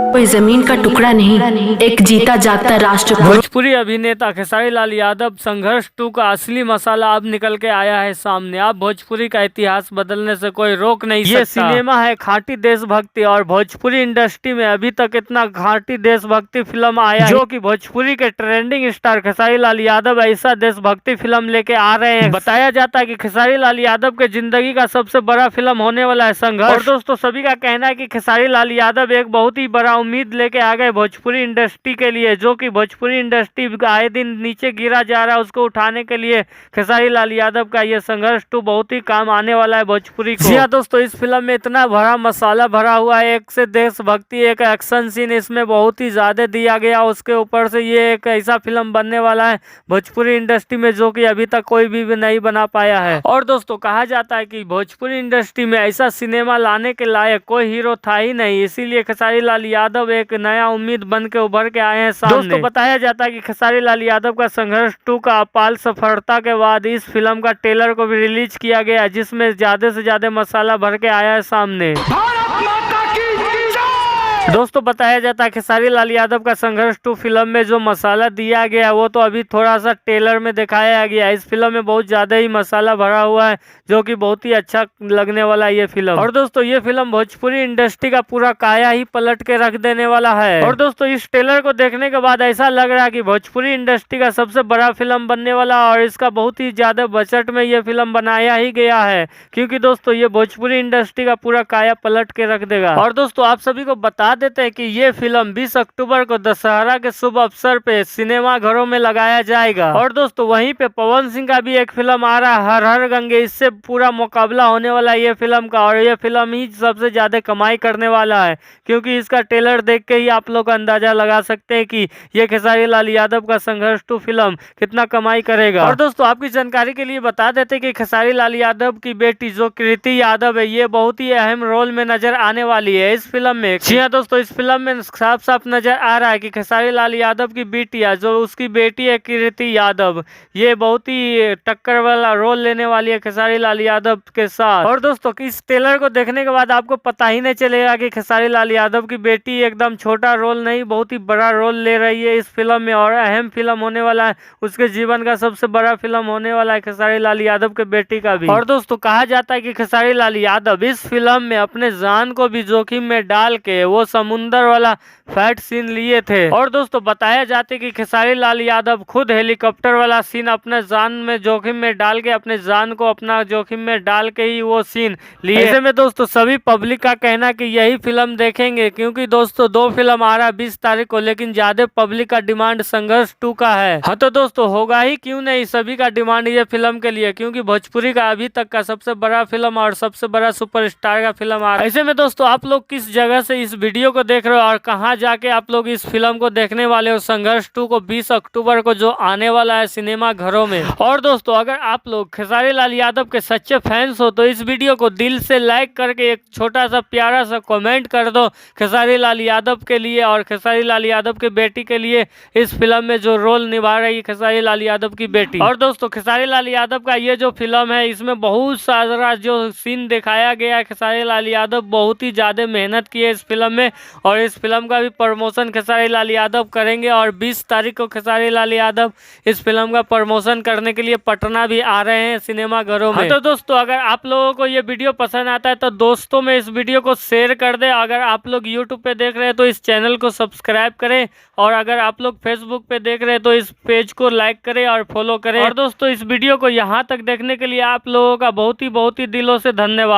कोई जमीन का टुकड़ा नहीं, एक जीता जागता राष्ट्र। भोजपुरी अभिनेता खेसारी लाल यादव संघर्ष 2 का असली मसाला अब निकल के आया है सामने। अब भोजपुरी का इतिहास बदलने से कोई रोक नहीं सकता। ये सिनेमा है खाटी देशभक्ति, और भोजपुरी इंडस्ट्री में अभी तक इतना खाटी देशभक्ति फिल्म आया जो कि भोजपुरी के ट्रेंडिंग स्टार खेसारी लाल यादव ऐसा देशभक्ति फिल्म लेके आ रहे हैं। बताया जाता है कि खेसारी लाल यादव के जिंदगी का सबसे बड़ा फिल्म होने वाला है संघर्ष। और दोस्तों सभी का कहना है कि खेसारी लाल यादव एक बहुत ही बड़ा उम्मीद लेके आ गए भोजपुरी इंडस्ट्री के लिए, जो कि भोजपुरी इंडस्ट्री आए दिन नीचे गिरा जा रहा है, उसको उठाने के लिए खेसारी लाल यादव का ये संघर्ष 2 बहुत ही काम आने वाला है भोजपुरी को। जी हाँ दोस्तों, इस फिल्म में इतना बड़ा मसाला भरा हुआ है, एक से देशभक्ति, एक एक्शन सीन इसमें बहुत ही ज्यादा दिया गया। उसके ऊपर से ये एक ऐसा फिल्म बनने वाला है भोजपुरी इंडस्ट्री में जो कि अभी तक कोई भी नहीं बना पाया है। और दोस्तों कहा जाता है कि भोजपुरी इंडस्ट्री में ऐसा सिनेमा लाने के लायक कोई हीरो था ही नहीं, इसीलिए खेसारी लाल यादव एक नया उम्मीद बन के उभर के आए हैं सामने। दोस्तों बताया जाता है कि खेसारी लाल यादव का संघर्ष 2 का अपार सफलता के बाद इस फिल्म का ट्रेलर को भी रिलीज किया गया, जिसमें ज्यादा से ज्यादा मसाला भर के आया है सामने। दोस्तों बताया जाता है खेसारी लाल यादव का संघर्ष 2 फिल्म में जो मसाला दिया गया वो तो अभी थोड़ा सा ट्रेलर में दिखाया गया। इस फिल्म में बहुत ज्यादा ही मसाला भरा हुआ है जो कि बहुत ही अच्छा लगने वाला है ये फिल्म। और दोस्तों ये फिल्म भोजपुरी इंडस्ट्री का पूरा काया ही पलट के रख देने वाला है। और दोस्तों इस ट्रेलर को देखने के बाद ऐसा लग रहा है कि भोजपुरी इंडस्ट्री का सबसे बड़ा फिल्म बनने वाला, और इसका बहुत ही ज्यादा बजट में ये फिल्म बनाया ही गया है, क्योंकि दोस्तों ये भोजपुरी इंडस्ट्री का पूरा काया पलट के रख देगा। और दोस्तों आप सभी को बता देते हैं कि ये फिल्म 20 अक्टूबर को दशहरा के शुभ अवसर पे सिनेमा घरों में लगाया जाएगा। और दोस्तों वहीं पे पवन सिंह का भी एक फिल्म आ रहा है हर हर गंगे, इससे पूरा मुकाबला होने वाला है ये फिल्म का, और ये फिल्म ही सबसे ज्यादा कमाई करने वाला है, क्योंकि इसका ट्रेलर देख के ही आप लोग अंदाजा लगा सकते हैं कि ये खेसारी लाल यादव का संघर्ष 2 फिल्म कितना कमाई करेगा। और दोस्तों आपकी जानकारी के लिए बता देते हैं कि खेसारी लाल यादव की बेटी जो कृति यादव है, ये बहुत ही अहम रोल में नजर आने वाली है इस फिल्म में। जी हाँ दोस्तों, इस फिल्म में साफ साफ नजर आ रहा है कि खेसारी लाल यादव की बेटिया जो उसकी बेटी है कृति यादव, ये बहुत ही टक्कर वाला रोल लेने वाली है खेसारी लाल यादव के साथ। और दोस्तों इस ट्रेलर को देखने के बाद आपको पता ही नहीं चलेगा कि खेसारी लाल यादव की बेटी एकदम छोटा रोल नहीं, बहुत ही बड़ा रोल ले रही है इस फिल्म में, और अहम फिल्म होने वाला है, उसके जीवन का सबसे बड़ा फिल्म होने वाला है खेसारी लाल यादव के बेटी का भी। और दोस्तों कहा जाता है कि खेसारी लाल यादव इस फिल्म में अपने जान को भी जोखिम में डाल के वो समुंदर वाला फाइट सीन लिए थे। और दोस्तों बताया जाता है कि खेसारी लाल यादव खुद हेलीकॉप्टर वाला सीन अपने जान में जोखिम में डाल के, अपने जान को अपना जोखिम में डाल के ही वो सीन लिए। ऐसे में दोस्तों सभी पब्लिक का कहना कि यही फिल्म देखेंगे, क्योंकि दोस्तों 2 फिल्म आ रहा है 20 तारीख को, लेकिन ज्यादा पब्लिक का डिमांड संघर्ष 2 का है। हाँ तो दोस्तों होगा ही क्यों नहीं, सभी का डिमांड ये फिल्म के लिए, क्योंकि भोजपुरी का अभी तक का सबसे बड़ा फिल्म और सबसे बड़ा सुपरस्टार का फिल्म आ रहा है। ऐसे में दोस्तों आप लोग किस जगह से इस वीडियो को देख रहे हो और कहाँ जाके आप लोग इस फिल्म को देखने वाले हो संघर्ष 2 को 20 अक्टूबर को जो आने वाला है सिनेमा घरों में। और दोस्तों अगर आप लोग खेसारी लाल यादव के सच्चे फैंस हो तो इस वीडियो को दिल से लाइक करके एक छोटा सा प्यारा सा कमेंट कर दो खेसारी लाल यादव के लिए और खेसारी लाल यादव की बेटी के लिए, इस फिल्म में जो रोल निभा रही है खेसारी लाल यादव की बेटी। और दोस्तों खेसारी लाल यादव का ये जो फिल्म है इसमें बहुत सारा जो सीन दिखाया गया है, खेसारी लाल यादव बहुत ही ज्यादा मेहनत की है इस फिल्म में, और इस फिल्म का भी प्रमोशन खेसारी लाल यादव करेंगे। और 20 तारीख को खेसारी लाल यादव इस फिल्म का प्रमोशन करने के लिए पटना भी आ रहे हैं सिनेमा घरों में। तो दोस्तों अगर आप लोगों को ये वीडियो पसंद आता है तो दोस्तों में इस वीडियो को शेयर कर दे। अगर आप लोग यूट्यूब पे देख रहे हैं तो इस चैनल को सब्सक्राइब करें, और अगर आप लोग फेसबुक पे देख रहे हैं तो इस पेज को लाइक करें और फॉलो करें। और दोस्तों इस वीडियो को यहाँ तक देखने के लिए आप लोगों का बहुत ही दिलों से धन्यवाद।